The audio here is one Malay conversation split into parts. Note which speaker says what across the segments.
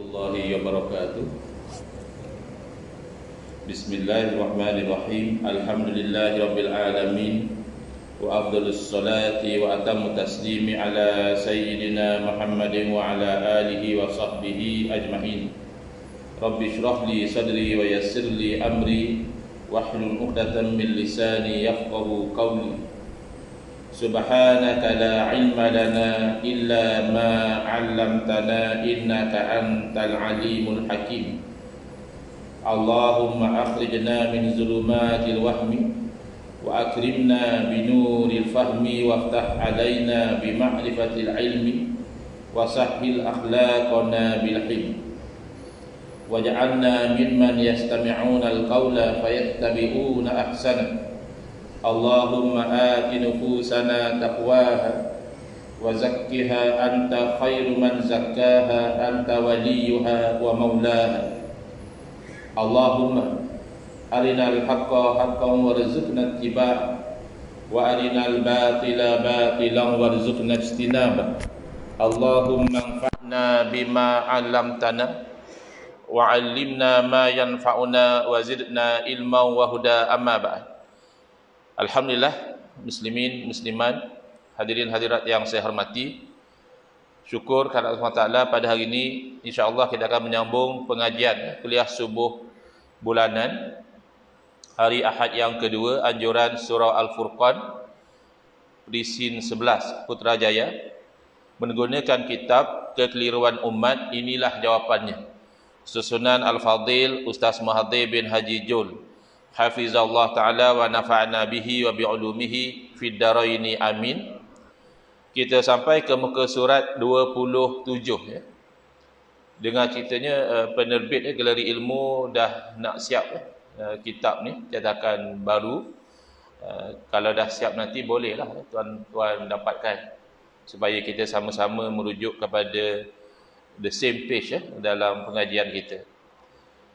Speaker 1: Warahmatullahi wabarakatuh. Bismillahirrahmanirrahim. Alhamdulillahirabbil alamin. Wa afdhalus salati wa atammu taslimi ala sayyidina Muhammadin wa ala alihi wa sahbihi ajma'in. Rabbi shrah li sadri wa yassir li amri wahlul 'uqdatam min lisani yafqahu qawli. Subhanaka la ilma lana illa ma 'allamtana innaka antal alimul hakim. Allahumma akhrijna min zulumatil wahmi wa akrimna binuril fahmi waftah alaina bi ma'rifatil ilmi wa sahhil akhlaqana bil hilm waj'alna mimman yastami'una al-qawla fayattabi'una ahsana. Allahumma ati nufusana taqwaha wa zakkiha anta khairu man zakkaha anta waliyuha wa maulaha. Allahumma arinal haqqa haqqan warzuqna ittiba'ah wa arinal batila batilan warzuqna ijtinabah. Allahumma anfa'na bima 'allamtana wa 'allimna ma yanfa'una wa zidna ilman wa huda. Amma ba'd. Alhamdulillah, muslimin, muslimat, hadirin hadirat yang saya hormati. Syukur kepada Allah Taala, pada hari ini insya-Allah kita akan menyambung pengajian kuliah subuh bulanan hari Ahad yang kedua, anjuran surah Al-Furqan Prisin 11 Putrajaya, menggunakan kitab Kekeliruan Umat, inilah jawapannya, susunan Al-Fadil Ustaz Mahathir bin Haji Jul hafizallah ta'ala wa nafa'na bihi wa bi'ulumihi fid daraini amin. Kita sampai ke muka surat 27 ya. Dengar ceritanya penerbit Galeri Ilmu dah nak siap kitab ni, cetakan baru. Kalau dah siap nanti bolehlah tuan-tuan dapatkan, supaya kita sama-sama merujuk kepada the same page dalam pengajian kita.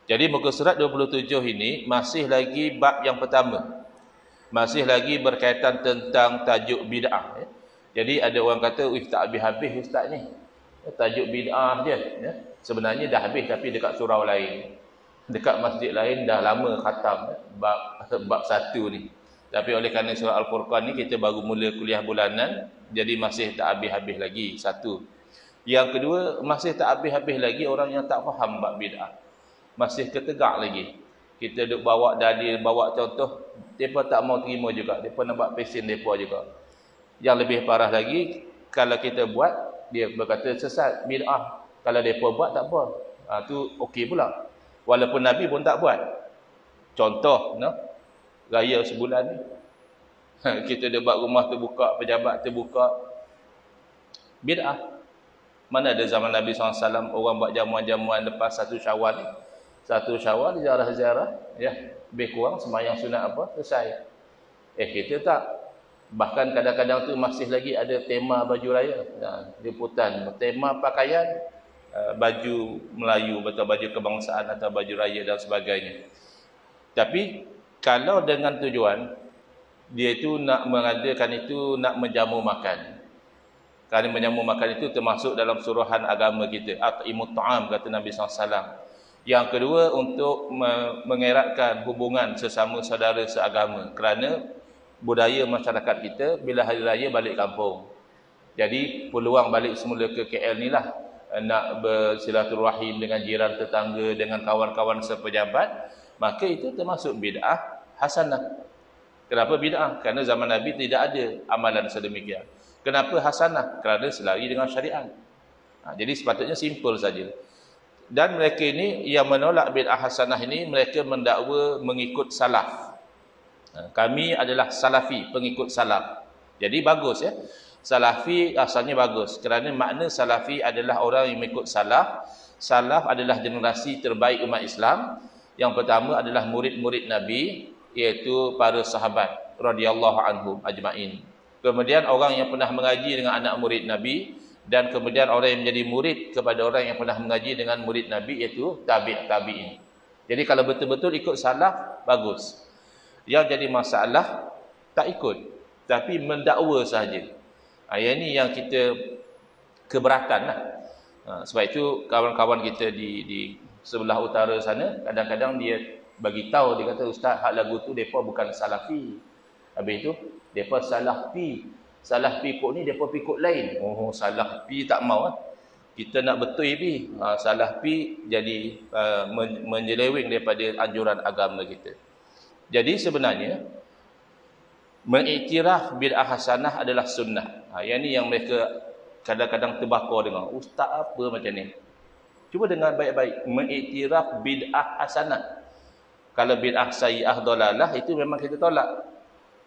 Speaker 1: Jadi muka surat 27 ini masih lagi bab yang pertama, masih lagi berkaitan tentang tajuk bid'ah ya. Jadi ada orang kata, tak habis-habis ustaz ni, tajuk bid'ah je ya. Sebenarnya dah habis, tapi dekat surau lain, dekat masjid lain dah lama khatam bab 1 ni. Tapi oleh kerana surah Al-Furqan ni kita baru mula kuliah bulanan, jadi masih tak habis-habis lagi satu. Yang kedua, masih tak habis-habis lagi orang yang tak faham bab bid'ah, masih ketegak lagi. Kita duk bawa dalil, bawa contoh, mereka tak mau terima juga, mereka nak buat pesen mereka juga. Yang lebih parah lagi, kalau kita buat, dia berkata sesat, bid'ah. Kalau mereka buat, tak apa, tu okey pula. Walaupun Nabi pun tak buat. Contoh no? Raya sebulan ni, kita duk buat rumah terbuka, pejabat terbuka, bid'ah. Mana ada zaman Nabi SAW orang buat jamuan-jamuan lepas 1 Syawal ni. 1 Syawal ziarah-ziarah ya, lebih kurang sembahyang sunat apa, selesai. Kita tak. Bahkan kadang-kadang tu masih lagi ada tema baju raya, liputan tema pakaian, baju Melayu atau baju kebangsaan atau baju raya dan sebagainya. Tapi kalau dengan tujuan dia itu nak mengadakan itu, nak menjamu makan. Kerana menjamu makan itu termasuk dalam suruhan agama kita, at'imut ta'am, kata Nabi SAW. Yang kedua, untuk mengeratkan hubungan sesama saudara seagama, kerana budaya masyarakat kita bila hari raya balik kampung. Jadi peluang balik semula ke KL ni lah, nak bersilaturahim dengan jiran tetangga, dengan kawan-kawan sepejabat, maka itu termasuk bid'ah hasanah. Kenapa bid'ah? Kerana zaman Nabi tidak ada amalan sedemikian. Kenapa hasanah? Kerana selari dengan syariat. Jadi sepatutnya simple saja. Dan mereka ini yang menolak bid'ah hasanah ini, mereka mendakwa mengikut salaf. Kami adalah salafi, pengikut salaf. Jadi bagus ya. Salafi asalnya bagus, kerana makna salafi adalah orang yang mengikut salaf. Salaf adalah generasi terbaik umat Islam. Yang pertama adalah murid-murid Nabi, iaitu para sahabat radhiyallahu anhum ajma'in. Kemudian orang yang pernah mengaji dengan anak murid Nabi, dan kemudian orang yang menjadi murid kepada orang yang pernah mengaji dengan murid Nabi, iaitu tabi'in. Jadi kalau betul-betul ikut salaf, bagus. Yang jadi masalah tak ikut, tapi mendakwa sahaja. Yang ini yang kita keberatan lah. Sebab itu kawan-kawan kita di sebelah utara sana, kadang-kadang dia bagi tahu, dia kata, "Ustaz, hak lagu tu depa bukan salafi." Habis itu depa salah pi. Salah pi kod ni depa pikut lain. Oh, salah pi tak mau. Kita nak betul pi. Salah pi jadi menjeleweng daripada anjuran agama kita. Jadi sebenarnya mengiktiraf bid'ah hasanah adalah sunnah. Yang ni yang mereka kadang-kadang terbakar dengan, "Ustaz apa macam ni?" Cuba dengar baik-baik. Mengiktiraf bid'ah hasanah. Kalau bid'ah sayyi'ah dalalah itu memang kita tolak.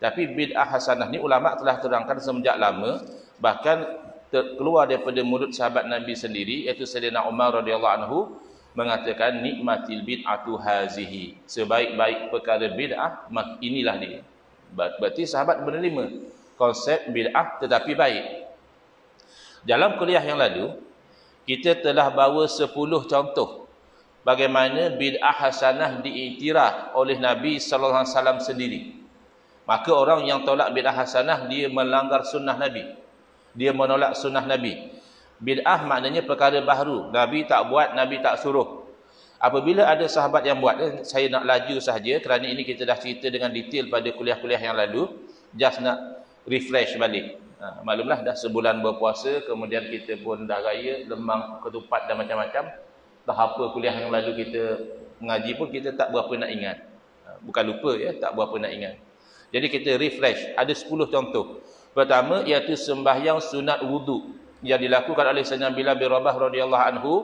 Speaker 1: Tapi bid'ah hasanah ni ulama telah terangkan semenjak lama, bahkan keluar daripada mulut sahabat Nabi sendiri, iaitu Sayyidina Umar radhiyallahu anhu mengatakan, "Nikmatil bid'atu hazihi." Sebaik-baik perkara bid'ah, inilah dia. Berarti sahabat menerima konsep bid'ah tetapi baik. Dalam kuliah yang lalu, kita telah bawa 10 contoh bagaimana bid'ah hasanah diiktiraf oleh Nabi sallallahu alaihi wasallam sendiri. Maka orang yang tolak bid'ah hasanah, dia melanggar sunnah Nabi. Dia menolak sunnah Nabi. Bid'ah maknanya perkara baharu. Nabi tak buat, Nabi tak suruh. Apabila ada sahabat yang buat, saya nak laju sahaja kerana ini kita dah cerita dengan detail pada kuliah-kuliah yang lalu. Just nak refresh balik. Maklumlah dah sebulan berpuasa, kemudian kita pun dah raya, lemang, ketupat dan macam-macam. Dah apa kuliah yang lalu kita mengaji pun kita tak berapa nak ingat. Bukan lupa ya, tak berapa nak ingat. Jadi kita refresh. Ada 10 contoh. Pertama iaitu sembahyang sunat wudu yang dilakukan oleh Sayyidina Bilal bin Rabah radhiyallahu anhu,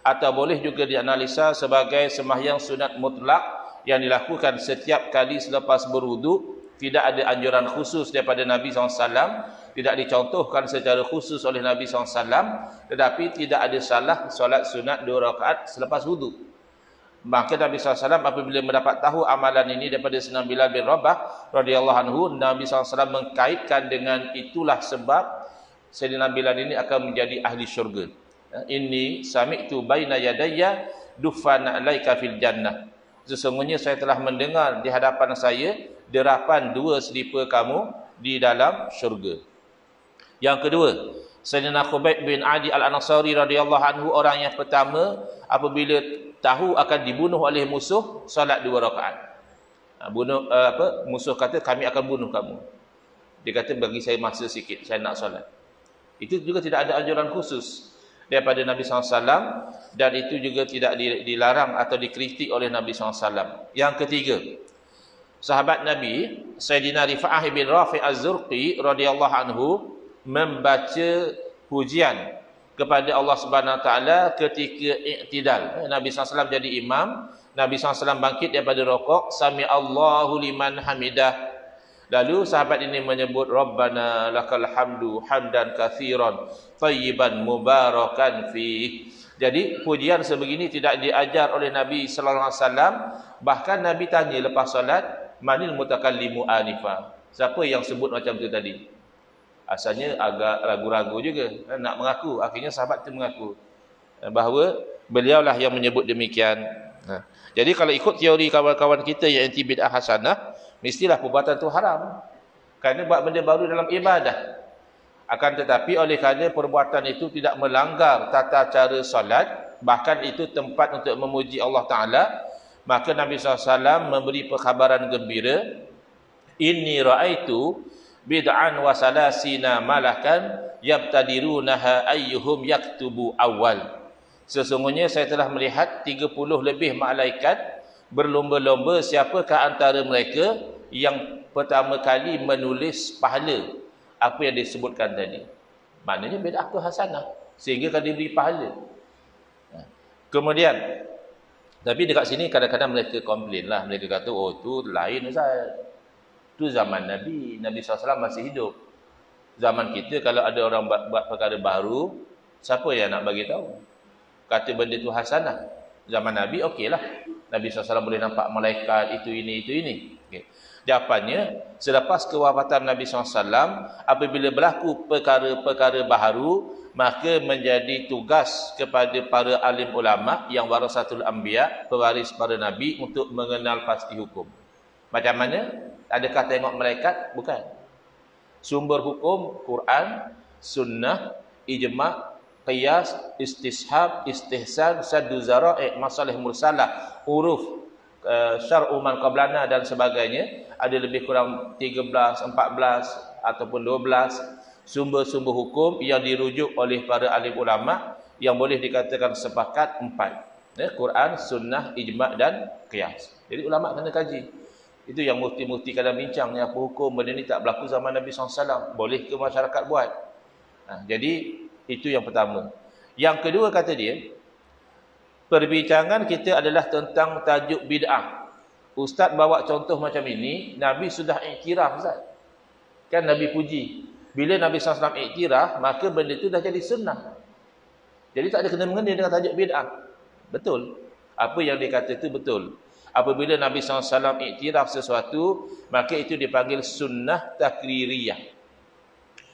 Speaker 1: atau boleh juga dianalisa sebagai sembahyang sunat mutlak yang dilakukan setiap kali selepas berwudu. Tidak ada anjuran khusus daripada Nabi SAW, tidak dicontohkan secara khusus oleh Nabi SAW, tetapi tidak ada salah solat sunat 2 rakaat selepas wudu. Maka Nabi SAW apabila mendapat tahu amalan ini daripada Sayyidina Bilal bin Rabah radhiyallahu anhu, Nabi SAW mengkaitkan dengan itulah sebab Sayyidina Bilal ini akan menjadi ahli syurga. Inni sami'tu baina yadayya dufan alaika fil jannah. Sesungguhnya saya telah mendengar di hadapan saya derapan 2 selipar kamu di dalam syurga. Yang kedua, Sayyidina Khubayb bin Adi al-Ansari radhiyallahu anhu, orang yang pertama apabila tahu akan dibunuh oleh musuh, solat 2 rakaat. Musuh kata, "Kami akan bunuh kamu." Dia kata, "Bagi saya masa sikit, saya nak solat." Itu juga tidak ada anjuran khusus daripada Nabi SAW, dan itu juga tidak dilarang atau dikritik oleh Nabi SAW. Yang ketiga, sahabat Nabi Sayyidina Rifa'ah bin Rafi' Az-Zurqi radhiyallahu anhu membaca pujian kepada Allah Subhanahu Wa Taala ketika i'tidal. Nabi SAW jadi imam, Nabi SAW bangkit daripada rukuk, sami Allahu liman hamidah. Lalu sahabat ini menyebut, "Rabbana lakal hamdu hamdan katsiran thayyiban mubarakan fi." Jadi pujian sebegini tidak diajar oleh Nabi sallallahu alaihi wasallam. Bahkan Nabi tanya lepas solat, "Manil mutakallimu anifa?" Siapa yang sebut macam tu tadi? Asalnya agak ragu-ragu juga nak mengaku. Akhirnya sahabat itu mengaku bahawa beliaulah yang menyebut demikian. Jadi kalau ikut teori kawan-kawan kita yang anti bid'ah hasanah, mestilah perbuatan itu haram. Kerana buat benda baru dalam ibadah. Akan tetapi oleh kerana perbuatan itu tidak melanggar tata cara solat, bahkan itu tempat untuk memuji Allah Ta'ala, maka Nabi SAW memberi perkhabaran gembira, "Inni ra'aitu bid'an wa salasina malakan yabtadirunaha ayyuhum yaktubu awal." Sesungguhnya saya telah melihat 30 lebih malaikat berlomba-lomba siapakah antara mereka yang pertama kali menulis pahala apa yang disebutkan tadi. Maknanya bid'ah tu hasanah, sehingga kan diberi pahala. Kemudian, tapi dekat sini kadang-kadang mereka komplain lah. Mereka kata, "Oh tu lain Ustaz, tu zaman Nabi, Nabi SAW masih hidup. Zaman kita kalau ada orang buat perkara baru, siapa yang nak bagi tahu? Kata benda tu hasanah. Zaman Nabi okeylah. Nabi SAW boleh nampak malaikat, itu ini. Okay. Jawapannya, selepas kewafatan Nabi SAW, apabila berlaku perkara-perkara baharu, maka menjadi tugas kepada para alim ulama yang warasatul anbiya, pewaris para nabi, untuk mengenal pasti hukum. Macam mana? Adakah tengok malaikat? Bukan. Sumber hukum Quran, sunnah, ijma', qiyas, istishab, istihsan, saddu zara'i, masalih mursalah, huruf, syar'u man qablana dan sebagainya. Ada lebih kurang 13, 14 ataupun 12 sumber-sumber hukum yang dirujuk oleh para alim ulama yang boleh dikatakan sepakat 4. Quran, sunnah, ijma' dan qiyas. Jadi ulama kena kaji. Itu yang mufti-mufti kadang bincang ni, apa hukum benda ni tak berlaku zaman Nabi SAW, boleh ke masyarakat buat? Jadi itu yang pertama. Yang kedua kata dia, perbincangan kita adalah tentang tajuk bid'ah. Ustaz bawa contoh macam ini, Nabi sudah iktiraf Ustaz. Kan Nabi puji. Bila Nabi SAW iktiraf, maka benda itu dah jadi sunnah. Jadi tak ada kena-mengena dengan tajuk bid'ah. Betul. Apa yang dia kata itu betul. Apabila Nabi SAW iktiraf sesuatu, maka itu dipanggil sunnah takririyah.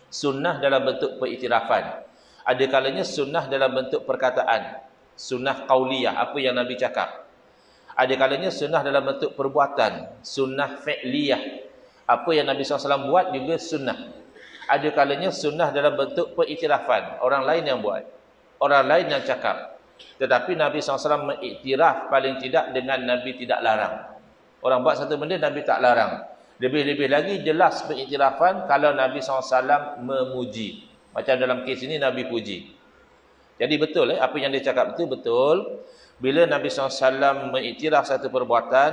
Speaker 1: Sunnah dalam bentuk periktirafan. Ada kalanya sunnah dalam bentuk perkataan. Sunnah qauliyah, apa yang Nabi cakap. Ada kalanya sunnah dalam bentuk perbuatan. Sunnah fi'liyah. Apa yang Nabi SAW buat juga sunnah. Ada kalanya sunnah dalam bentuk periktirafan. Orang lain yang buat. Orang lain yang cakap. Tetapi Nabi SAW mengiktiraf paling tidak dengan Nabi tidak larang. Orang buat satu benda, Nabi tak larang. Lebih-lebih lagi jelas pengiktirafan kalau Nabi SAW memuji. Macam dalam kes ini Nabi puji. Jadi betul apa yang dia cakap itu betul. Bila Nabi SAW mengiktiraf satu perbuatan,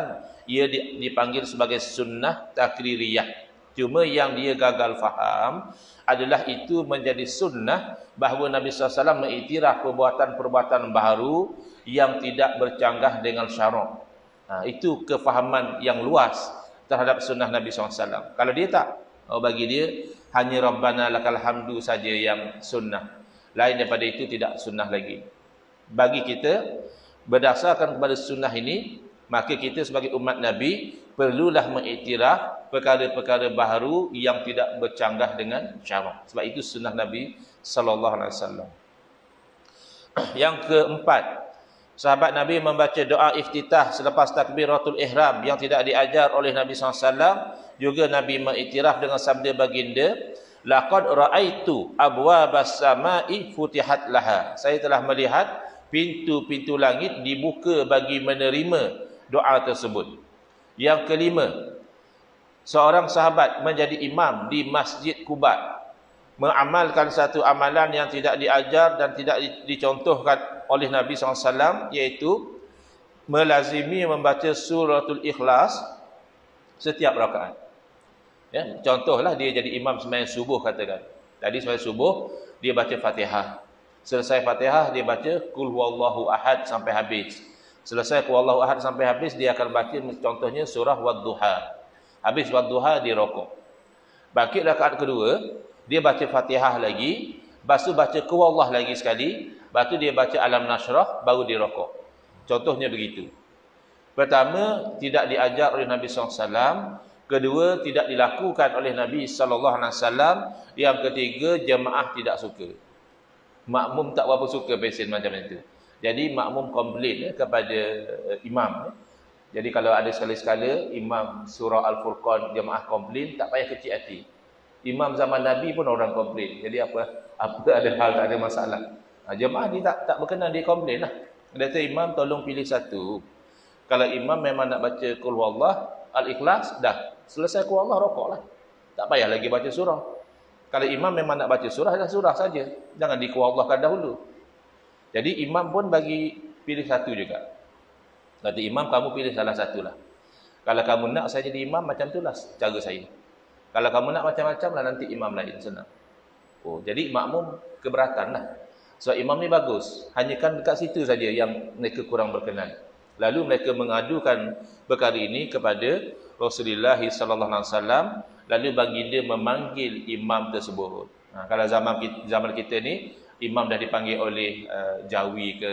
Speaker 1: ia dipanggil sebagai sunnah takririyah. Cuma yang dia gagal faham adalah itu menjadi sunnah bahawa Nabi SAW mengiktiraf perbuatan-perbuatan baru yang tidak bercanggah dengan syarak. Itu kefahaman yang luas terhadap sunnah Nabi SAW. Kalau dia tak, bagi dia hanya Rabbana lakal hamdu saja yang sunnah. Lain daripada itu tidak sunnah lagi. Bagi kita, berdasarkan kepada sunnah ini, maka kita sebagai umat Nabi perlulah mengiktiraf perkara-perkara baharu yang tidak bercanggah dengan syarak. Sebab itu sunnah Nabi SAW. Yang keempat, sahabat Nabi membaca doa iftitah selepas takbiratul ihram yang tidak diajar oleh Nabi SAW. Juga Nabi mengiktiraf dengan sabda baginda, laqad ra'aitu abwabas sama'i futihat laha. Saya telah melihat pintu-pintu langit dibuka bagi menerima doa tersebut. Yang kelima, seorang sahabat menjadi imam di Masjid Quba, mengamalkan satu amalan yang tidak diajar dan tidak dicontohkan oleh Nabi SAW, iaitu melazimi membaca suratul Ikhlas setiap rakaat. Contohlah dia jadi imam sembahyang subuh katakan. Tadi sembahyang subuh dia baca Fatihah. Selesai Fatihah dia baca Qul huwallahu ahad sampai habis. Selesai Qul huwallahu ahad sampai habis dia akan baca contohnya surah Wad-Duha. Habis Wad-Duha dia rokok. Bangkit rakaat kedua, dia baca Fatihah lagi, lepas tu baca Qul huwallahu lagi sekali, lepas tu dia baca Alam Nashrah baru dia rokok. Contohnya begitu. Pertama, tidak diajar oleh Nabi SAW. Kedua, tidak dilakukan oleh Nabi SAW. Yang ketiga, jemaah tidak suka. Makmum tak berapa suka pesen macam itu. Jadi makmum komplain kepada imam. Jadi kalau ada sekali-sekala imam surah Al-Furqan jemaah komplain, tak payah kecil hati. Imam zaman Nabi pun orang komplain. Jadi apa ada hal, tak ada masalah. Jemaah ni tak berkenan, dia komplain lah. Dia kata imam tolong pilih satu. Kalau imam memang nak baca Qul huwallah Al-Ikhlas, dah selesai Qul huwallah rokok lah. Tak payah lagi baca surah. Kalau imam memang nak baca surah, dah surah saja. Jangan di Qul huwallahkan dahulu. Jadi imam pun bagi pilih satu juga. Kata imam, kamu pilih salah satu lah. Kalau kamu nak saya jadi imam, macam itulah cara saya. Kalau kamu nak macam-macam lah, nanti imam lain, senang. Jadi makmum keberatan lah. So imam ni bagus, hanya kan dekat situ saja yang mereka kurang berkenan. Lalu mereka mengadukan perkara ini kepada Rasulullah SAW. Lalu baginda memanggil imam tersebut. Kalau zaman kita ni, imam dah dipanggil oleh Jawi ke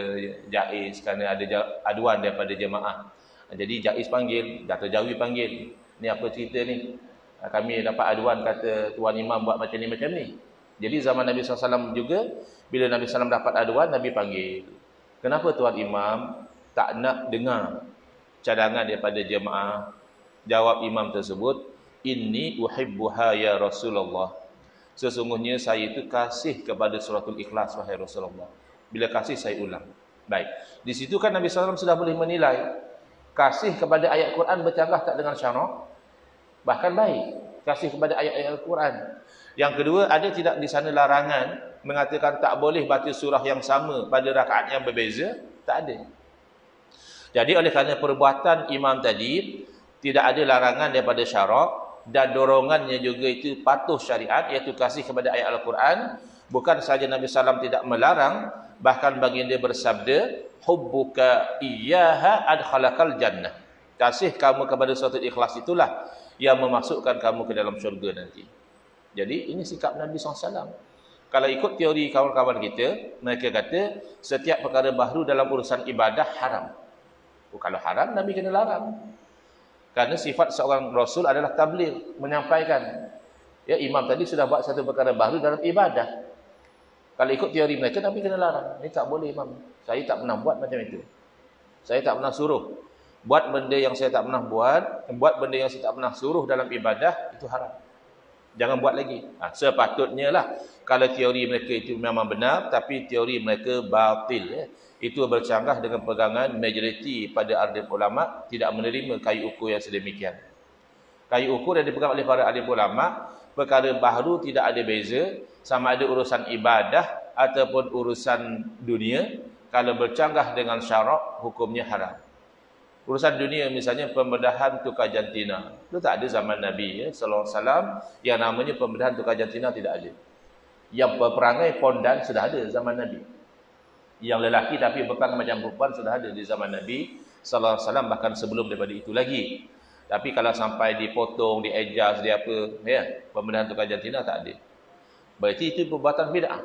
Speaker 1: Jaiz kerana ada aduan daripada jemaah. Jadi Jaiz panggil, Dato' Jawi panggil. Ni apa cerita ni? Kami dapat aduan kata tuan imam buat macam ni. Jadi zaman Nabi SAW juga, bila Nabi SAW dapat aduan, Nabi panggil. Kenapa tuan imam tak nak dengar cadangan daripada jemaah? Jawab imam tersebut, inni uhibbuha ya Rasulullah. Sesungguhnya saya itu kasih kepada suratul Ikhlas, wahai Rasulullah. Bila kasih saya ulang. Baik. Di situ kan Nabi SAW sudah boleh menilai kasih kepada ayat Quran bercanggah tak dengan syarak? Bahkan baik. Kasih kepada ayat-ayat Al-Quran. Yang kedua, ada tidak di sana larangan mengatakan tak boleh baca surah yang sama pada rakaat yang berbeza? Tak ada. Jadi oleh kerana perbuatan imam tadi tidak ada larangan daripada syarak dan dorongannya juga itu patuh syariat, iaitu kasih kepada ayat Al-Quran. Bukan saja Nabi SAW tidak melarang, bahkan baginda bersabda, hubbuka iyyaha adkhalakal jannah. Kasih kamu kepada suratul Ikhlas itulah yang memasukkan kamu ke dalam syurga nanti. Jadi ini sikap Nabi SAW. Kalau ikut teori kawan-kawan kita, mereka kata setiap perkara baru dalam urusan ibadah haram. Kalau haram, Nabi kena larang. Kerana sifat seorang Rasul adalah tabligh, menyampaikan. Ya, imam tadi sudah buat satu perkara baru dalam ibadah. Kalau ikut teori mereka, Nabi kena larang. Ini tak boleh, imam. Saya tak pernah buat macam itu. Saya tak pernah suruh. Buat benda yang saya tak pernah buat benda yang saya tak pernah suruh dalam ibadah, itu haram. Jangan buat lagi. Sepatutnya lah, kalau teori mereka itu memang benar, tapi teori mereka batil. Ya. Itu bercanggah dengan pegangan majoriti pada alim ulama tidak menerima kayu ukur yang sedemikian. Kayu ukur yang dipegang oleh para alim ulama, perkara baru tidak ada beza, sama ada urusan ibadah ataupun urusan dunia, kalau bercanggah dengan syarak, hukumnya haram. Urusan dunia misalnya pembedahan tukar jantina, itu tak ada zaman Nabi sallallahu alaihi wasallam. Yang namanya pembedahan tukar jantina tidak ada. Yang peperangai pondan sudah ada zaman Nabi. Yang lelaki tapi berperang macam perempuan sudah ada di zaman Nabi sallallahu alaihi wasallam, bahkan sebelum daripada itu lagi. Tapi kalau sampai dipotong, diejas, dia apa, ya, pembedahan tukar jantina tak ada. Berarti itu perbuatan bid'ah.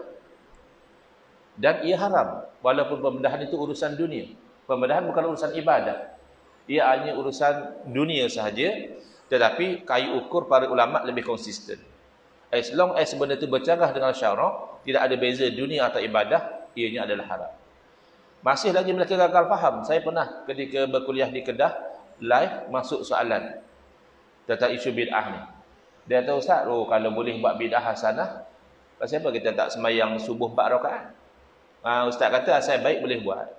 Speaker 1: Dan ia haram, walaupun pembedahan itu urusan dunia. Pembedahan bukan urusan ibadah. Ia hanya urusan dunia sahaja, tetapi kayu ukur para ulama lebih konsisten. As long as benda itu bercanggah dengan syarak, tidak ada beza dunia atau ibadah, ianya adalah haram. Masih lagi mereka gagal faham. Saya pernah ketika berkuliah di Kedah, live masuk soalan tentang isu bid'ah ni. Dia kata, Ustaz, kalau boleh buat bid'ah hasanah, kenapa kita tak semayang subuh 4 rakaat? Ustaz kata, saya baik boleh buat.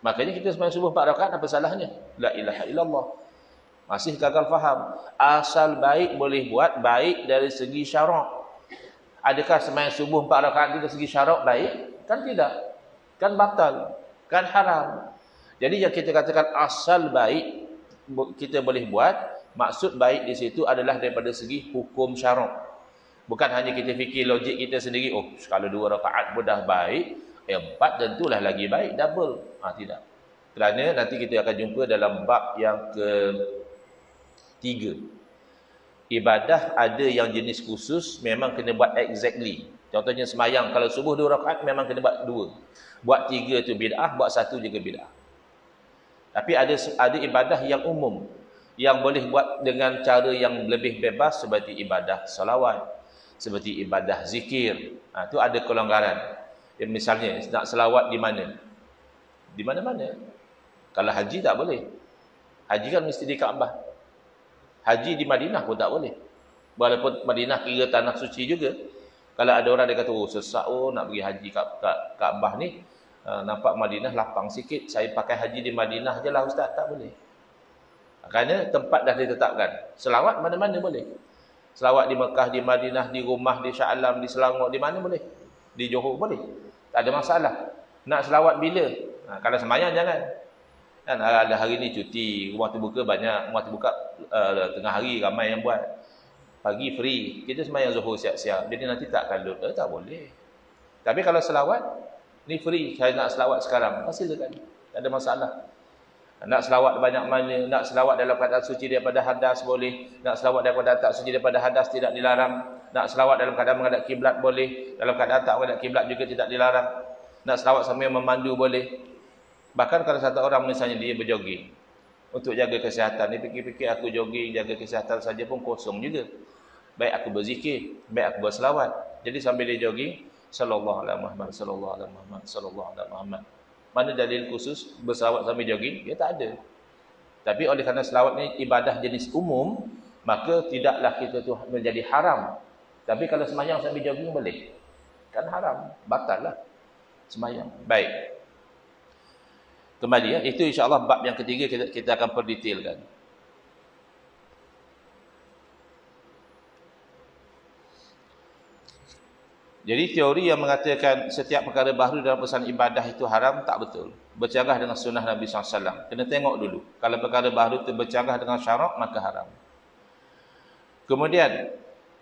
Speaker 1: Makanya kita sembahyang subuh 4 rakaat, apa salahnya? La ilaha illallah. Masih gagal faham. Asal baik boleh buat, baik dari segi syarak. Adakah sembahyang subuh 4 rakaat itu dari segi syarak baik? Kan tidak. Kan batal. Kan haram. Jadi yang kita katakan asal baik kita boleh buat, maksud baik di situ adalah daripada segi hukum syarak. Bukan hanya kita fikir logik kita sendiri, kalau 2 rakaat pun dah baik, 4 tentulah lagi baik, double. Tidak. Kerana nanti kita akan jumpa dalam bab yang ke-3. Ibadah ada yang jenis khusus memang kena buat exactly. Contohnya semayang, kalau subuh 2 rakaat memang kena buat 2. Buat 3 tu bid'ah, buat 1 juga bid'ah. Tapi ada ibadah yang umum, yang boleh buat dengan cara yang lebih bebas, seperti ibadah salawat, seperti ibadah zikir. Itu ada kelonggaran. Misalnya nak selawat di mana? Di mana-mana. Kalau haji tak boleh. Haji kan mesti di Kaabah. Haji di Madinah pun tak boleh. Walaupun Madinah kira tanah suci juga. Kalau ada orang dia kata, sesak nak pergi haji Kaabah ni, nampak Madinah lapang sikit, saya pakai haji di Madinah je lah Ustaz, tak boleh. Kerana tempat dah ditetapkan. Selawat mana-mana boleh. Selawat di Mekah, di Madinah, di rumah, di Shah Alam, di Selangor, di mana boleh. Di Johor boleh. Tak ada masalah. Nak selawat bila? Kalau semayang jangan. Kan ada hari ni cuti, rumah terbuka banyak, rumah terbuka tengah hari ramai yang buat. Pagi free, kita semayang Zuhur siap-siap. Jadi nanti tak kalut, tak boleh. Tapi kalau selawat, ni free, saya nak selawat sekarang, silakan. Tak ada masalah. Nak selawat banyak mana, nak selawat dalam keadaan suci daripada hadas boleh, nak selawat daripada tak suci daripada hadas tidak dilarang. Nak selawat dalam keadaan menghadap kiblat boleh, dalam keadaan tak menghadap kiblat juga tidak dilarang. Nak selawat sambil memandu boleh. Bahkan kalau satu orang misalnya dia berjoging untuk jaga kesihatan, dia fikir-fikir aku jogging jaga kesihatan saja pun kosong juga. Baik aku berzikir, baik aku berselawat. Jadi sambil dia jogging, sallallahu alaihi Muhammad, sallallahu alaihi Muhammad, sallallahu alaihi Muhammad. Mana dalil khusus berselawat sambil jogging? Dia tak ada. Tapi oleh kerana selawat ni ibadah jenis umum, maka tidaklah kita tu menjadi haram Tapi kalau semayang sambil jogging boleh? Kan haram, batal lah semayang. Baik. Kembali ya, itu insya-Allah bab yang ketiga kita akan perdetailkan. Jadi teori yang mengatakan setiap perkara baru dalam urusan ibadah itu haram, tak betul. Bercanggah dengan sunnah Nabi SAW. Kena tengok dulu. Kalau perkara baru itu bercanggah dengan syarak, maka haram. Kemudian,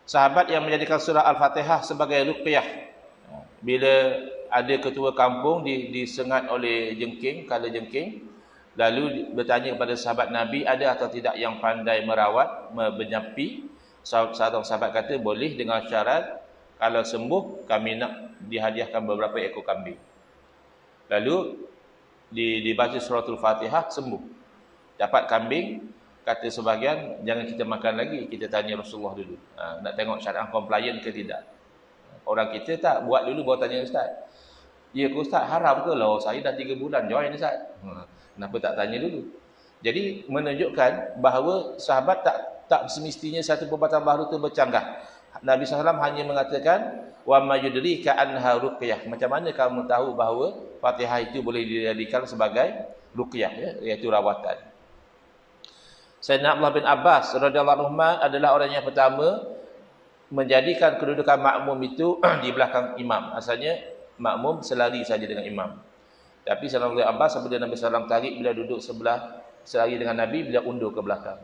Speaker 1: sahabat yang menjadikan surah Al-Fatihah sebagai ruqyah. Bila ada ketua kampung disengat oleh jengking, kala jengking, lalu bertanya kepada sahabat Nabi, ada atau tidak yang pandai merawat, menyapi. Seorang sahabat kata, boleh dengan syarat, kalau sembuh, kami nak dihadiahkan beberapa ekor kambing. Lalu, dibaca suratul Fatihah, sembuh. Dapat kambing, kata sebahagian, jangan kita makan lagi, kita tanya Rasulullah dulu. Nak tengok syariah compliant ke tidak. Orang kita tak, buat dulu baru tanya Ustaz. Ya ke Ustaz, haram ke? Lah, saya dah 3 bulan join Ustaz. Kenapa tak tanya dulu? Jadi, menunjukkan bahawa sahabat tak semestinya satu perbuatan baru itu bercanggah. Nabi SAW hanya mengatakan wa ma yudrika anha ruqyah. Macam mana kamu tahu bahawa Fatihah itu boleh dijadikan sebagai ruqyah, ya, iaitu rawatan. Sayyidina Abdullah bin Abbas radhiyallahu anhu adalah orang yang pertama menjadikan kedudukan makmum itu di belakang imam. Asalnya makmum selari saja dengan imam. Tapi Sayyidina Abdullah bin Abbas apabila Nabi SAW tarik, bila duduk sebelah selari dengan Nabi, bila undur ke belakang.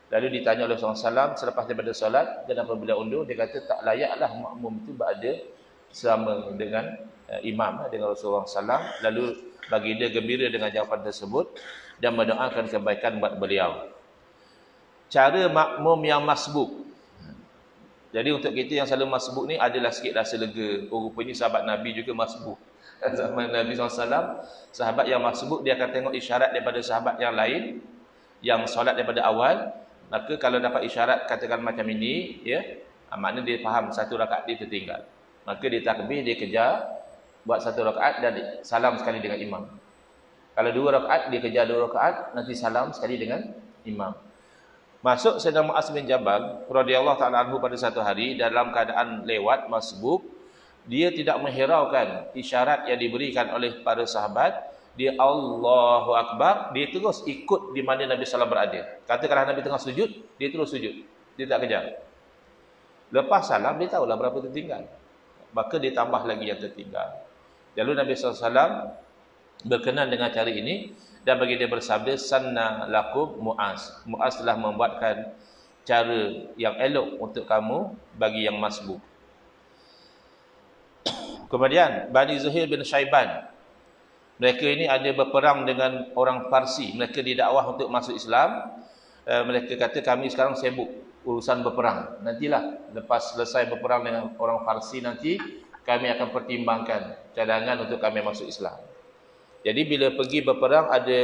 Speaker 1: Lalu ditanya oleh Rasulullah SAW selepas daripada solat, kenapa bila undur? Dia kata tak layaklah makmum itu berada sama dengan imam, dengan Rasulullah SAW. Lalu bagi dia gembira dengan jawapan tersebut dan mendoakan kebaikan buat beliau. Cara makmum yang masbuk. Jadi untuk kita yang selalu masbuk ni adalah sikit rasa lega. Rupanya sahabat Nabi juga masbuk. Zaman Nabi SAW, sahabat yang masbuk dia akan tengok isyarat daripada sahabat yang lain yang solat daripada awal. Maka kalau dapat isyarat katakan macam ini, ya, maknanya dia faham satu rakaat dia tertinggal. Maka dia takbir, dia kejar buat satu rakaat dan salam sekali dengan imam. Kalau 2 rakaat, dia kejar 2 rakaat, nanti salam sekali dengan imam. Masuk Sayyidina Mu'az bin Jabal radhiyallahu ta'ala anhu pada satu hari dalam keadaan lewat masbuk, dia tidak menghiraukan isyarat yang diberikan oleh para sahabat. Dia Allahu Akbar, dia terus ikut di mana Nabi SAW berada. Katakanlah Nabi tengah sujud, dia terus sujud. Dia tak kejar. Lepas salam, dia tahulah berapa tertinggal. Maka dia tambah lagi yang tertinggal. Lalu Nabi SAW berkenan dengan cara ini dan bagi dia bersabda, Sanna lakum Mu'az. Mu'az telah membuatkan cara yang elok untuk kamu bagi yang masbuk. Kemudian, Bani Zuhair bin Syaiban. Mereka ini ada berperang dengan orang Parsi. Mereka didakwah untuk masuk Islam. Mereka kata kami sekarang sibuk urusan berperang. Nantilah lepas selesai berperang dengan orang Parsi nanti kami akan pertimbangkan cadangan untuk kami masuk Islam. Jadi bila pergi berperang ada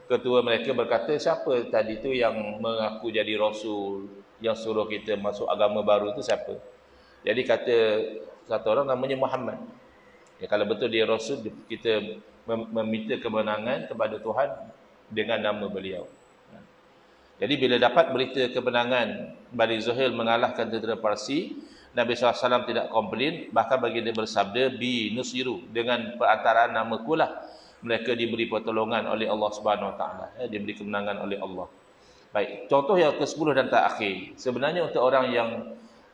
Speaker 1: ketua mereka berkata, siapa tadi tu yang mengaku jadi Rasul, yang suruh kita masuk agama baru tu siapa? Jadi kata satu orang namanya Muhammad. Ya, kalau betul dia Rasul, kita meminta kemenangan kepada Tuhan dengan nama beliau. Jadi bila dapat berita kemenangan Bani Zuhail mengalahkan tentera Parsi, Nabi SAW tidak komplain, bahkan bagi dia bersabda bi nusiru, dengan perantaraan nama kulah mereka diberi pertolongan oleh Allah Subhanahu Wa Taala, diberi kemenangan oleh Allah. Baik, contoh yang ke-10 dan terakhir. Sebenarnya untuk orang yang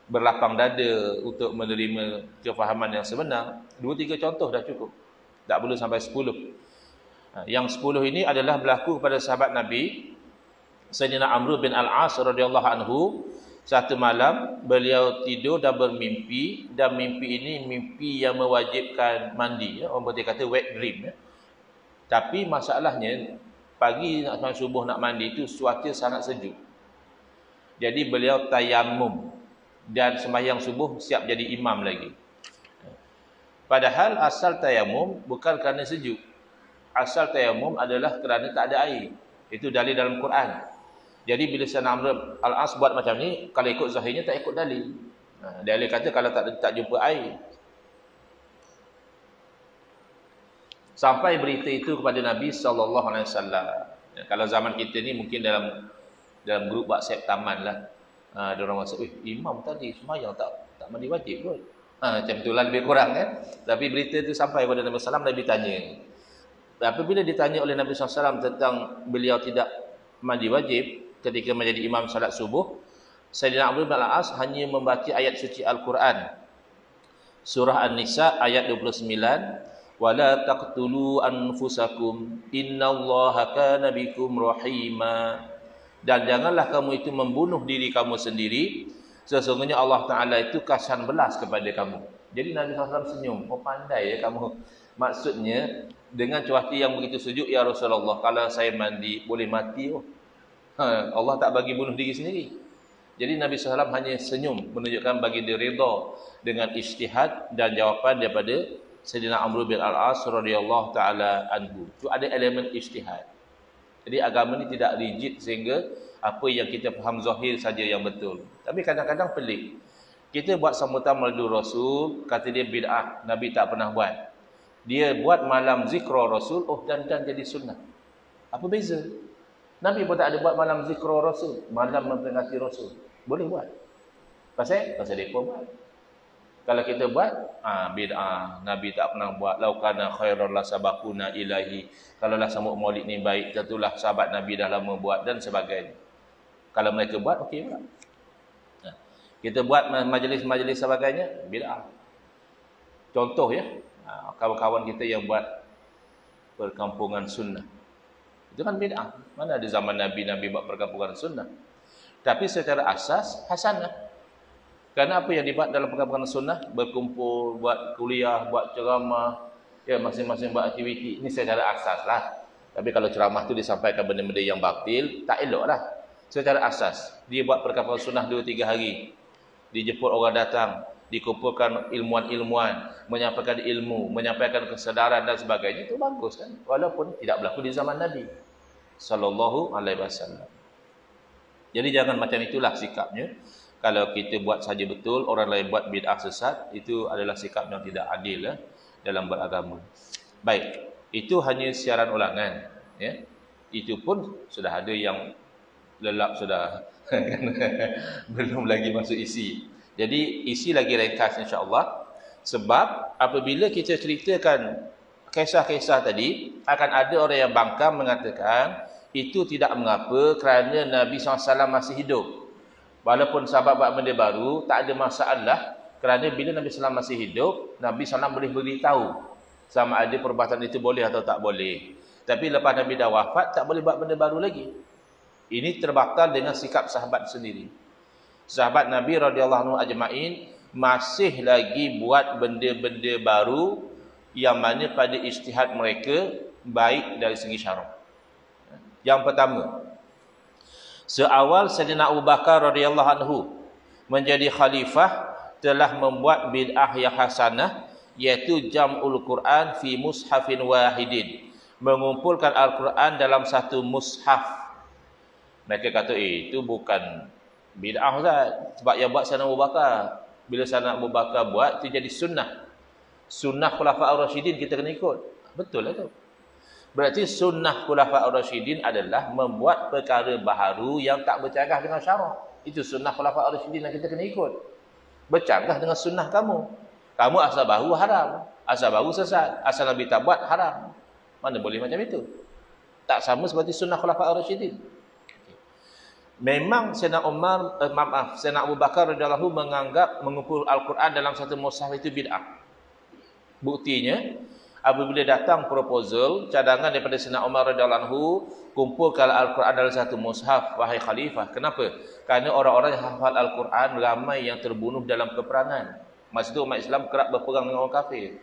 Speaker 1: berlapang dada untuk menerima kefahaman yang sebenar, 2-3 contoh dah cukup. Tak perlu sampai 10. Yang 10 ini adalah berlaku kepada sahabat Nabi Sayyidina Amr bin Al-As radhiyallahu anhu. Satu malam beliau tidur dan bermimpi, dan mimpi ini mimpi yang mewajibkan mandi, ya. Orang berarti kata wet dream, ya. Tapi masalahnya pagi nak sampai subuh nak mandi itu cuaca sangat sejuk. Jadi beliau tayamum dan sembahyang subuh siap jadi imam lagi. Padahal asal tayamum bukan kerana sejuk. Asal tayamum adalah kerana tak ada air. Itu dalil dalam Quran. Jadi bila Sayyidina Amr Al-As buat macam ni, kalau ikut zahirnya tak ikut dalil. Dalil kata kalau tak jumpa air. Sampai berita itu kepada Nabi SAW. Kalau zaman kita ni mungkin dalam grup WhatsApp taman lah. Ada orang masuk, imam tadi sembahyang tak mandi wajib kot. Macam itulah lebih kurang kan. Tapi berita itu sampai kepada Nabi SAW, Nabi tanya. Apabila ditanya oleh Nabi SAW tentang beliau tidak mandi wajib ketika menjadi imam salat subuh, Sayyidina Amr bin Al-As hanya membaca ayat suci Al-Quran. Surah An-Nisa ayat 29, wala taqtulu anfusakum innallaha kana bikum rahima. Dan janganlah kamu itu membunuh diri kamu sendiri, sesungguhnya Allah Ta'ala itu kasihan belas kepada kamu. Jadi Nabi SAW senyum. Oh, pandai ya kamu. Maksudnya dengan cuaca yang begitu sejuk, ya Rasulullah, kalau saya mandi boleh mati. Allah tak bagi bunuh diri sendiri. Jadi Nabi SAW hanya senyum, menunjukkan bagi dia redha dengan ijtihad dan jawapan daripada Sayyidina Amr bin Al-As radhiyallahu taala anhu. Itu ada elemen ijtihad. Jadi agama ni tidak rigid sehingga apa yang kita faham zahir saja yang betul. Tapi kadang-kadang pelik. Kita buat sambutan maulidur Rasul, kata dia bid'ah, Nabi tak pernah buat. Dia buat malam zikra Rasul, dan jadi sunnah. Apa beza? Nabi pun tak ada buat malam zikra Rasul, malam memperingati Rasul. Boleh buat. Pasal dia pun buat. Kalau kita buat, bid'ah, Nabi tak pernah buat. Laukana khairan la sabaquna ilahi. Kalaulah sambut maulid ni baik, tentulah sahabat Nabi dah lama buat dan sebagainya. Kalau mereka buat, okey pula. Kita buat majlis-majlis sebagainya, bid'ah. Contoh ya, kawan-kawan kita yang buat perkampungan sunnah. Itu kan bid'ah. Mana ada zaman Nabi buat perkampungan sunnah. Tapi secara asas, hasanah. Kerana apa yang dibuat dalam perkampungan sunnah, berkumpul, buat kuliah, buat ceramah, ya masing-masing buat aktiviti. Ini secara asas lah. Tapi kalau ceramah tu disampaikan benda-benda yang batil, tak elok lah. Secara asas, dia buat perkampungan sunnah 2-3 hari. Dijemput orang datang, dikumpulkan ilmuwan-ilmuwan, menyampaikan ilmu, menyampaikan kesedaran dan sebagainya, itu bagus kan? Walaupun tidak berlaku di zaman Nabi sallallahu alaihi wasallam. Jadi jangan macam itulah sikapnya. Kalau kita buat saja betul, orang lain buat bid'ah sesat, itu adalah sikap yang tidak adil dalam beragama. Baik, itu hanya siaran ulangan. Ya. Itu pun sudah ada yang lelap sudah. Belum lagi masuk isi. Jadi isi lagi ringkas insya-Allah. Sebab apabila kita ceritakan kisah-kisah tadi, akan ada orang yang bangkang mengatakan itu tidak mengapa kerana Nabi SAW masih hidup. Walaupun sahabat buat benda baru, tak ada masalah. Kerana bila Nabi SAW masih hidup, Nabi SAW boleh beritahu sama ada perbuatan itu boleh atau tak boleh. Tapi lepas Nabi dah wafat, tak boleh buat benda baru lagi. Ini terbakar dengan sikap sahabat sendiri. Sahabat Nabi radhiyallahu anhu ajma'in masih lagi buat benda-benda baru yang mana pada ijtihad mereka baik dari segi syarak. Yang pertama, seawal Sayyidina Abu Bakar radhiyallahu anhu menjadi khalifah telah membuat bid'ah yang hasanah, iaitu jam'ul Quran fi mushafin wahidin, mengumpulkan Al-Quran dalam satu mushaf. Mereka kata itu bukan bid'ah Ustaz, sebab yang buat Sayyidina Abu Bakar. Bila Sayyidina Abu Bakar buat, itu jadi sunnah. Sunnah Khulafa'ur Rasyidin kita kena ikut. Betul lah tu. Berarti sunnah Khulafa'ur Rasyidin adalah membuat perkara baharu yang tak bercanggah dengan syarak. Itu sunnah Khulafa'ur Rasyidin yang kita kena ikut. Bercanggah dengan sunnah kamu. Kamu asal baru haram, asal baru sesat, asal Nabi tak buat haram. Mana boleh macam itu? Tak sama seperti sunnah Khulafa'ur Rasyidin. Memang Sayyidina Sayyidina Abu Bakar radhiyallahu menganggap mengumpul Al-Quran dalam satu mushaf itu bid'ah. Buktinya, apabila datang proposal cadangan daripada Sayyidina Umar radhiyallahu anhu, kumpulkan Al-Quran dalam satu mushaf, wahai khalifah. Kenapa? Kerana orang-orang yang hafal Al-Quran ramai yang terbunuh dalam peperangan. Masa itu umat Islam kerap berperang dengan orang kafir.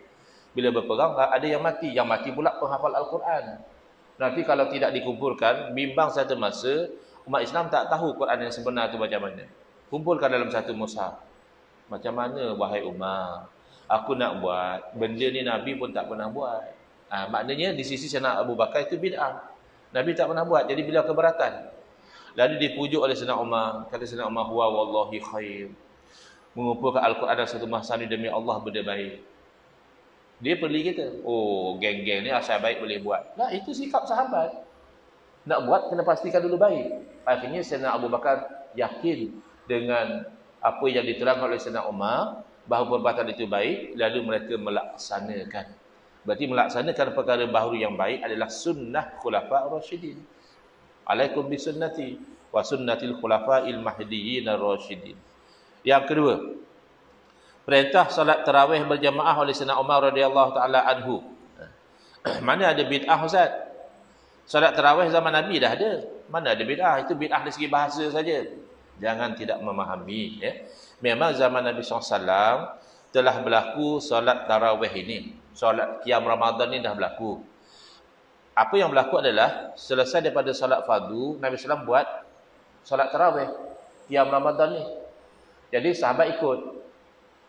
Speaker 1: Bila berperang, ada yang mati pula penghafal Al-Quran. Nanti kalau tidak dikumpulkan, bimbang satu masa umat Islam tak tahu Quran yang sebenar itu macam mana. Kumpulkan dalam satu mushaf. Macam mana wahai Umar? Aku nak buat. Benda ni Nabi pun tak pernah buat. Maknanya di sisi Sayyidina Abu Bakar itu bid'ah. Nabi tak pernah buat. Jadi beliau keberatan. Lalu dipujuk oleh Sayyidina Umar. Kata Sayyidina Umar, huwa wallahi khair. Mengumpulkan Al-Quran dalam satu masa ni demi Allah benda baik. Dia perli kita. Oh, geng-geng ni asal baik boleh buat. Nah, itu sikap sahabat. Nak buat kena pastikan dulu baik. Akhirnya Sayyidina Abu Bakar yakin dengan apa yang diterangkan oleh Sayyidina Umar, bahawa perbuatan itu baik, lalu mereka melaksanakan. Berarti melaksanakan perkara baharu yang baik adalah sunnah khulafa' ar-rasyidin. Alaikum bisunnati wa sunnatil khulafa'il mahdiyyin ar-rasyidin. Yang kedua, perintah solat tarawih berjamaah oleh Sayyidina Umar radhiyallahu taala anhu. Mana ada bid'ah Ustaz? Solat tarawih zaman Nabi dah ada. Mana ada bid'ah? Itu bid'ah dari segi bahasa saja. Jangan tidak memahami, ya. Memang zaman Nabi SAW telah berlaku solat tarawih ini. Solat qiyam Ramadan ini dah berlaku. Apa yang berlaku adalah selesai daripada solat fardu, Nabi SAW buat solat tarawih qiyam Ramadan ni. Jadi sahabat ikut.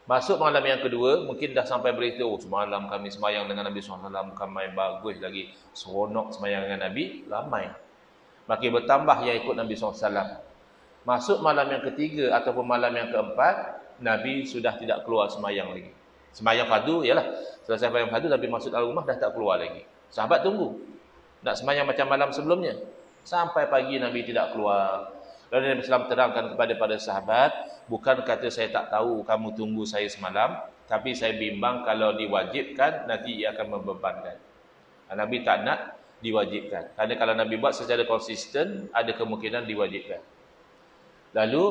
Speaker 1: Masuk malam yang kedua, mungkin dah sampai berita, oh semalam kami semayang dengan Nabi SAW, kami bagus lagi, seronok semayang dengan Nabi, ramai. Makin bertambah yang ikut Nabi SAW. Masuk malam yang ketiga ataupun malam yang keempat, Nabi sudah tidak keluar semayang lagi. Semayang fardu, ialah selesai semayang fardu, Nabi masuk dalam rumah dah tak keluar lagi. Sahabat tunggu. Nak semayang macam malam sebelumnya. Sampai pagi Nabi tidak keluar. Lalu Nabi SAW terangkan kepada para sahabat, bukan kata saya tak tahu kamu tunggu saya semalam, tapi saya bimbang kalau diwajibkan, nanti ia akan membebankan. Nabi tak nak diwajibkan. Kerana kalau Nabi buat secara konsisten, ada kemungkinan diwajibkan. Lalu,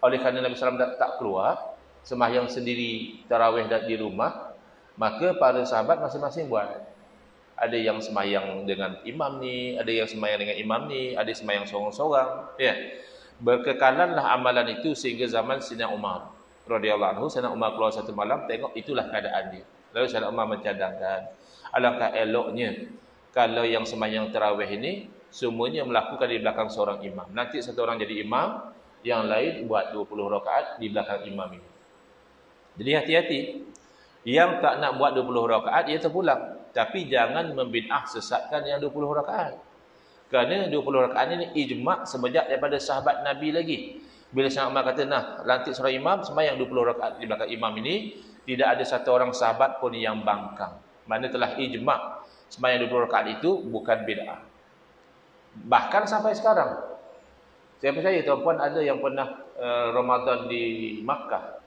Speaker 1: oleh kerana Nabi SAW tak keluar, sembahyang sendiri tarawih di rumah, maka para sahabat masing-masing buat. Ada yang sembahyang dengan imam ni, ada yang sembahyang dengan imam ni, ada sembahyang seorang-seorang. Ya. Berkekalanlah amalan itu sehingga zaman Sayyidina Umar radhiyallahu anhu. Sayyidina Umar keluar satu malam, tengok itulah keadaan dia. Lalu Sayyidina Umar mencadangkan, alangkah eloknya kalau yang sembahyang tarawih ini semuanya melakukan di belakang seorang imam. Nanti satu orang jadi imam, yang lain buat 20 rakaat di belakang imam ini. Jadi hati-hati. Yang tak nak buat 20 rakaat, ia terpulang. Tapi jangan membid'ah sesatkan yang 20 rakaat. Kerana 20 rakaat ini ijma' semenjak daripada sahabat Nabi lagi. Bila Sayyidina Umar kata, nah, lantik seorang imam, sembahyang 20 rakaat di belakang imam ini, tidak ada satu orang sahabat pun yang bangkang. Mana telah ijma' sembahyang 20 rakaat itu bukan bid'ah. Bahkan sampai sekarang, saya percaya tuan-puan ada yang pernah Ramadan di Makkah,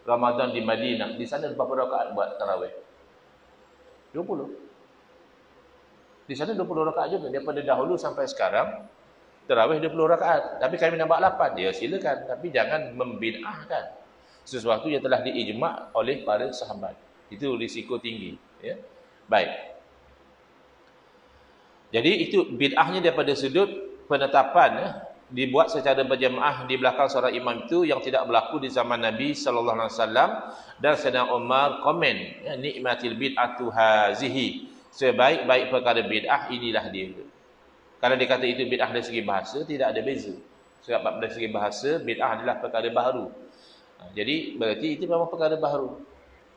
Speaker 1: Ramadan di Madinah, di sana berapa rakaat buat tarawih? 20. Di sana 20 rakaat juga. Daripada dahulu sampai sekarang, tarawih 20 rakaat. Tapi kami nampak 8. Ya silakan. Tapi jangan membid'ahkan sesuatu yang telah diijma' oleh para sahabat. Itu risiko tinggi. Ya. Baik. Jadi itu bid'ahnya daripada sudut penetapan, ya, dibuat secara berjamaah di belakang seorang imam itu yang tidak berlaku di zaman Nabi sallallahu alaihi wasallam. Dan Sayyidina Umar komen, ya, nikmatil bid'atu hazihi, sebaik-baik perkara bid'ah inilah dia. Kalau dia kata itu bid'ah dari segi bahasa, tidak ada beza. Sebab dari segi bahasa, bid'ah adalah perkara baharu. Jadi berarti itu memang perkara baharu.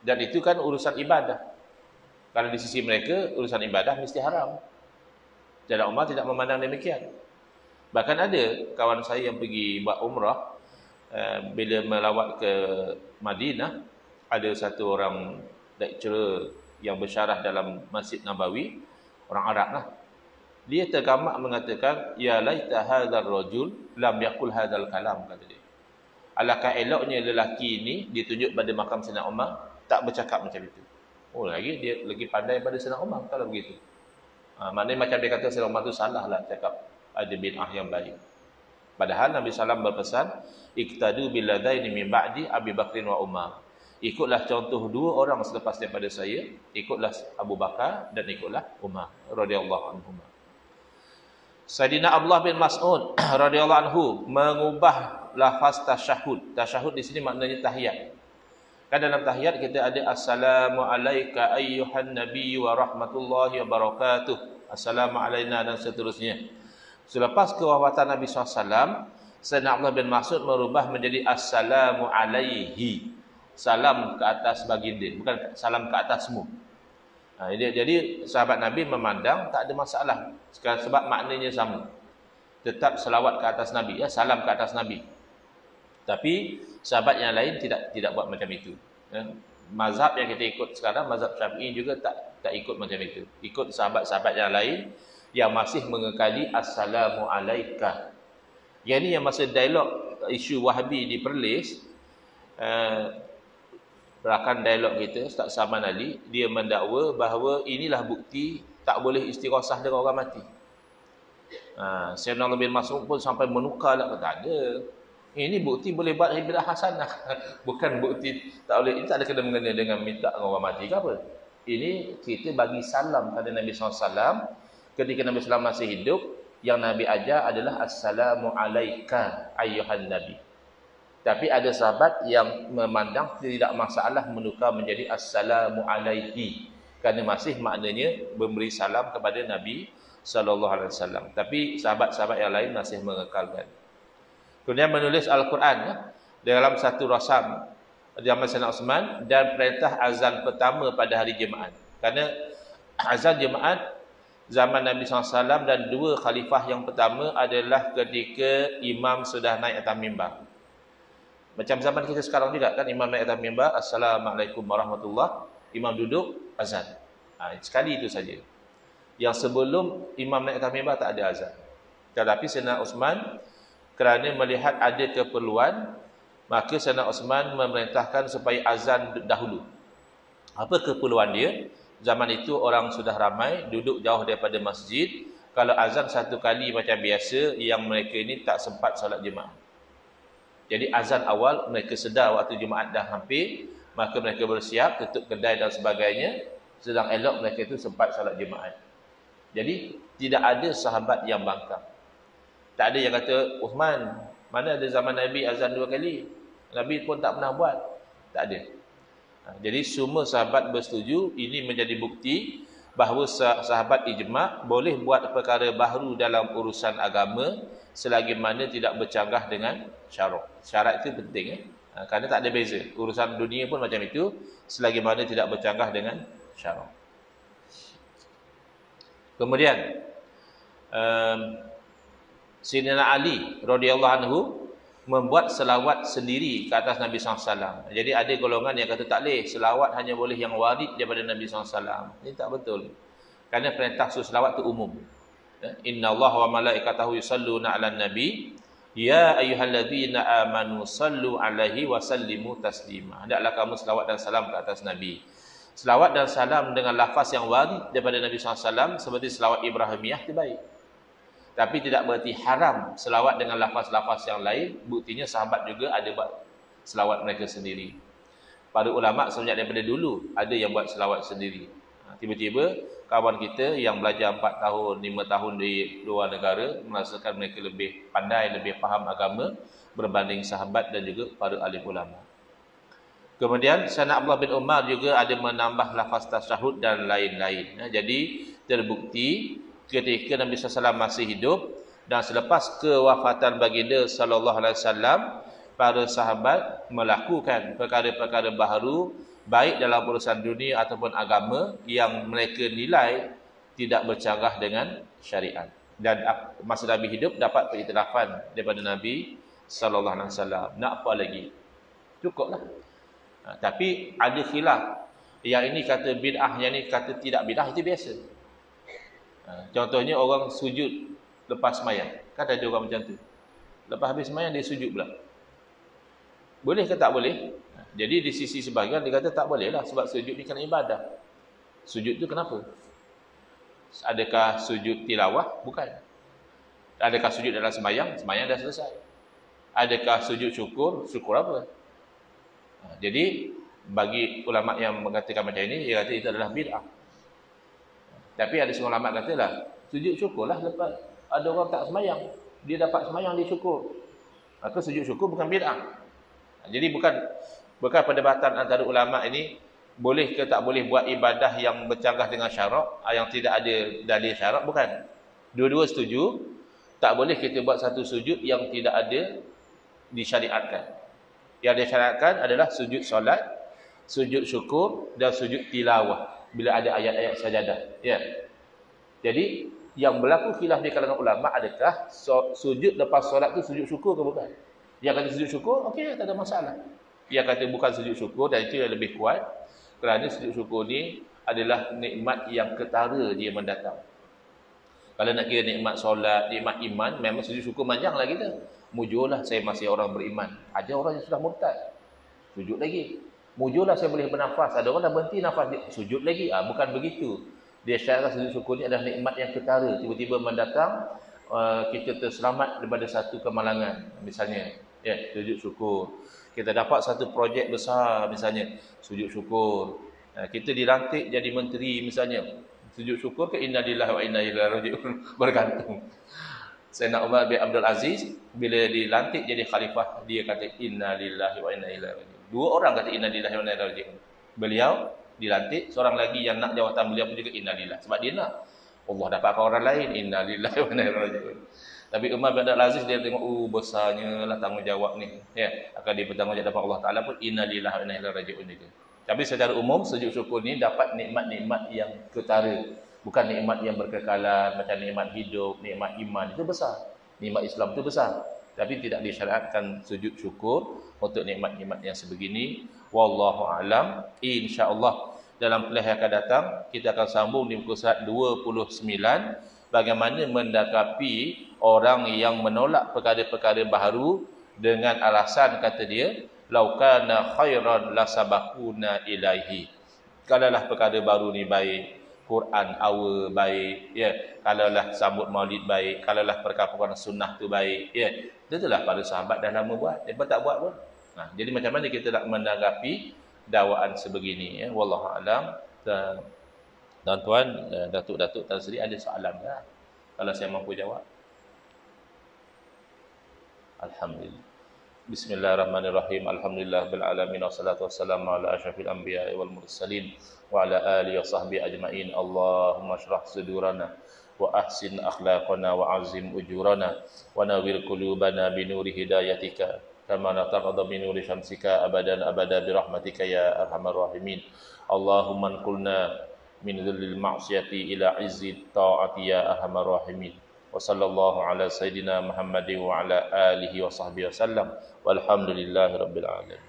Speaker 1: Dan itu kan urusan ibadah. Kalau di sisi mereka, urusan ibadah mesti haram. Sayyidina Umar tidak memandang demikian. Bahkan ada kawan saya yang pergi buat umrah, bila melawat ke Madinah, ada satu orang lecturer yang bersyarah dalam Masjid Nabawi, orang Arab lah. Dia tergamak mengatakan, ya laita hadzal rajul lam yaqul hadzal kalam, kata dia. Alangkah eloknya lelaki ini ditunjuk pada makam Sayyidina Umar tak bercakap macam itu. Oh, dia lagi pandai pada Sayyidina Umar kalau begitu. Maknanya macam dia kata Sayyidina Umar tu salah lah cakap ada bid'ah yang baik. Padahal Nabi SAW berpesan, iktadu billadaini min ba'di Abi Bakrin wa Umar. Ikutlah contoh dua orang selepas daripada saya, ikutlah Abu Bakar dan ikutlah Umar radhiyallahu anhu. Sayyidina Abdullah bin Mas'ud radhiyallahu anhu mengubah lafaz tasyahud. Tasyahud di sini maknanya tahiyat. Kan dalam tahiyat kita ada assalamu alayka ayyuhan nabiy wa rahmatullahi wa barakatuh. Assalamu alayna dan seterusnya. Selepas kewafatan Nabi SAW, Sayyidina Abdullah bin Mas'ud merubah menjadi assalamu alaihi. Salam ke atas baginda, bukan salam ke atasmu. Jadi sahabat Nabi memandang tak ada masalah sebab maknanya sama. Tetap selawat ke atas Nabi, ya, salam ke atas Nabi. Tapi sahabat yang lain tidak buat macam itu. Mazhab yang kita ikut sekarang, mazhab Syafi'i juga tak ikut macam itu. Ikut sahabat-sahabat yang lain yang masih mengekali assalamu alaika. Yang ini yang masa dialog isu Wahabi di Perlis, rakan dialog kita Ustaz Saman Ali, dia mendakwa bahawa inilah bukti tak boleh istighosah dengan orang mati. Sayyidina bin Mas'ud pun sampai menukar lah, kata ada. Ini bukti boleh buat ibadah hasanah. Bukan bukti tak boleh. Ini tak ada kena-mengena dengan minta dengan orang mati ke apa. Ini kita bagi salam kepada Nabi SAW ketika Nabi SAW masih hidup. Yang Nabi ajar adalah Assalamu alaika ayyuhan Nabi. Tapi ada sahabat yang memandang tidak masalah menukar menjadi Assalamu alaiki, kerana masih maknanya memberi salam kepada Nabi SAW. Tapi sahabat-sahabat yang lain masih mengekalkan. Kemudian menulis Al-Quran dalam satu rasam zaman Sayyidina Uthman dan perintah azan pertama pada hari Jumaat. Kerana azan Jumaat zaman Nabi SAW dan dua khalifah yang pertama adalah ketika imam sudah naik atas mimbar. Macam zaman kita sekarang juga kan, imam naik atas mimbar, Assalamualaikum warahmatullahi, imam duduk, azan. Sekali itu saja. Yang sebelum imam naik atas mimbar tak ada azan. Tetapi Sayyidina Uthman kerana melihat ada keperluan, maka Sayyidina Uthman memerintahkan supaya azan dahulu. Apa keperluan dia? Zaman itu orang sudah ramai, duduk jauh daripada masjid. Kalau azan satu kali macam biasa, yang mereka ini tak sempat solat Jumaat. Jadi azan awal, mereka sedar waktu Jumaat dah hampir, maka mereka bersiap, tutup kedai dan sebagainya. Sedang elok mereka itu sempat solat Jumaat. Jadi tidak ada sahabat yang bangkang. Tak ada yang kata, Uthman, mana ada zaman Nabi azan 2 kali? Nabi pun tak pernah buat. Tak ada. Jadi semua sahabat bersetuju, ini menjadi bukti bahawa sahabat ijma' boleh buat perkara baharu dalam urusan agama selagi mana tidak bercanggah dengan syarak. Syarat itu penting. Kerana tak ada beza. Urusan dunia pun macam itu, selagi mana tidak bercanggah dengan syarak. Kemudian, Sayyidina Ali radhiyallahu anhu membuat selawat sendiri ke atas Nabi SAW. Jadi ada golongan yang kata tak boleh, selawat hanya boleh yang warid daripada Nabi SAW. Ini tak betul. Kerana perintah selawat itu umum. Inna Allah wa malaikatahu yusalluna ala nabi ya ayyuhalladzina amanu sallu alaihi wa sallimu taslima. Hendaklah kamu selawat dan salam ke atas Nabi. Selawat dan salam dengan lafaz yang warid daripada Nabi SAW seperti selawat Ibrahimiyah itu baik. Tapi tidak berarti haram selawat dengan lafaz-lafaz yang lain. Buktinya sahabat juga ada buat selawat mereka sendiri. Para ulama semenjak daripada dulu ada yang buat selawat sendiri. Tiba-tiba kawan kita yang belajar 4 tahun, 5 tahun di luar negara merasakan mereka lebih pandai, lebih faham agama berbanding sahabat dan juga para alim ulama. Kemudian Sayyidina Abdullah bin Umar juga ada menambah lafaz tasyahud dan lain-lain. Jadi terbukti ketika Nabi SAW masih hidup dan selepas kewafatan baginda SAW, para sahabat melakukan perkara-perkara baharu baik dalam urusan dunia ataupun agama yang mereka nilai tidak bercanggah dengan syariat. Dan masa Nabi hidup dapat periktirafan daripada Nabi SAW. Nak apa lagi? Cukuplah. Tapi ada khilaf. Yang ini kata bid'ah, yang ini kata tidak bid'ah, itu biasa. Contohnya orang sujud lepas sembahyang. Kan ada orang macam tu. Lepas habis sembahyang dia sujud pula. Boleh ke tak boleh? Jadi di sisi sebahagian dia kata tak boleh lah, sebab sujud ni kena ibadah. Sujud tu kenapa? Adakah sujud tilawah? Bukan. Adakah sujud dalam sembahyang? Sembahyang dah selesai. Adakah sujud syukur? Syukur apa? Jadi bagi ulama yang mengatakan macam ini, dia kata itu adalah bid'ah. Tapi ada seorang ulama katalah, sujud syukurlah lepas ada orang tak sembahyang, dia dapat sembahyang, dia syukur. Maka sujud syukur bukan bid'ah. Jadi bukan perdebatan antara ulama ini boleh ke tak boleh buat ibadah yang bercanggah dengan syarak, yang tidak ada dalil syarak, bukan. Dua-dua setuju, tak boleh kita buat satu sujud yang tidak ada disyariatkan. Yang disyariatkan adalah sujud solat, sujud syukur dan sujud tilawah bila ada ayat-ayat sajadah. Ya. Jadi yang berlaku khilaf di kalangan ulama, adakah sujud lepas solat tu sujud syukur ke bukan? Yang kata sujud syukur, okey, tak ada masalah. Yang kata bukan sujud syukur, dan itu yang lebih kuat, kerana sujud syukur ni adalah nikmat yang ketara dia mendatang. Kalau nak kira nikmat solat, nikmat iman, memang sujud syukur panjanglah kita. Mujurlah saya masih orang beriman. Ada orang yang sudah murtad, sujud lagi. Mujurlah saya boleh bernafas. Ada orang dah berhenti nafas, dia sujud lagi. Bukan begitu. Dia syarat sujud syukur ni adalah nikmat yang ketara. Tiba-tiba mendatang, kita terselamat daripada satu kemalangan. Misalnya, sujud syukur. Kita dapat satu projek besar, misalnya, sujud syukur. Kita dilantik jadi menteri, misalnya, sujud syukur ke inna lillahi wa inna ilaihi raji'un. Bergantung. Sayyidina Umar bin Abdul Aziz bila dilantik jadi khalifah, dia kata inna lillahi wa inna ilaihi raji'un. Dua orang kata inna lillahi wa inna ilaihi raji'un. Beliau dilantik, seorang lagi yang nak jawatan beliau pun juga inna lillahi. Sebab dia nak Allah dapatkan orang lain, inna lillahi wa inna ilaihi raji'un. Tapi Umar bin Abdul Aziz dia tengok besarnya lah tanggungjawab ni, akan dia bertanggungjawab depan Allah Taala pun inna lillahi wa inna ilaihi raji'un juga. Tapi secara umum sujud syukur ni dapat nikmat-nikmat yang ketara, bukan nikmat yang berkekalan macam nikmat hidup, nikmat iman, itu besar. Nikmat Islam itu besar. Tapi tidak disyariatkan sujud syukur untuk nikmat-nikmat yang sebegini. Wallahu alam. Insya-Allah dalam kuliah yang akan datang kita akan sambung di muka surat 29, bagaimana mendakapi orang yang menolak perkara-perkara baharu dengan alasan kata dia laukana khairan lasabaquna ilaihi. Kalaulah perkara baru ni baik, Quran awal baik, kalaulah sambut maulid baik, kalaulah perkara-perkara sunnah tu baik, itulah para sahabat dah lama buat, mereka tak buat pun. Jadi macam mana kita nak menanggapi dakwaan sebegini, wallahu alam. Tuan-tuan, datuk-datuk Tan Sri ada soalan tak? Kalau saya mampu jawab. Alhamdulillah. Bismillahirrahmanirrahim. Alhamdulillah bil alamin wassalatu wassalamu ala asyrafil anbiya'i wal mursalin wa ala alihi washabbihi ajmain. Allahumma shrah sudurana wa ahsin akhlaqana wa azim ujurana wa nawwir qulubana bi nuri hidayatika kama nataqadda bi nuri syamsika abadan abada bi rahmatika ya arhamar rahimin. Allahumma anqulna min dhillil ma'siyati ila izzi ta'ati ya arhamar rahimin. Wa sallallahu ala sayyidina Muhammadin wa ala alihi wa sahbihi wasallam walhamdulillahi rabbil alamin.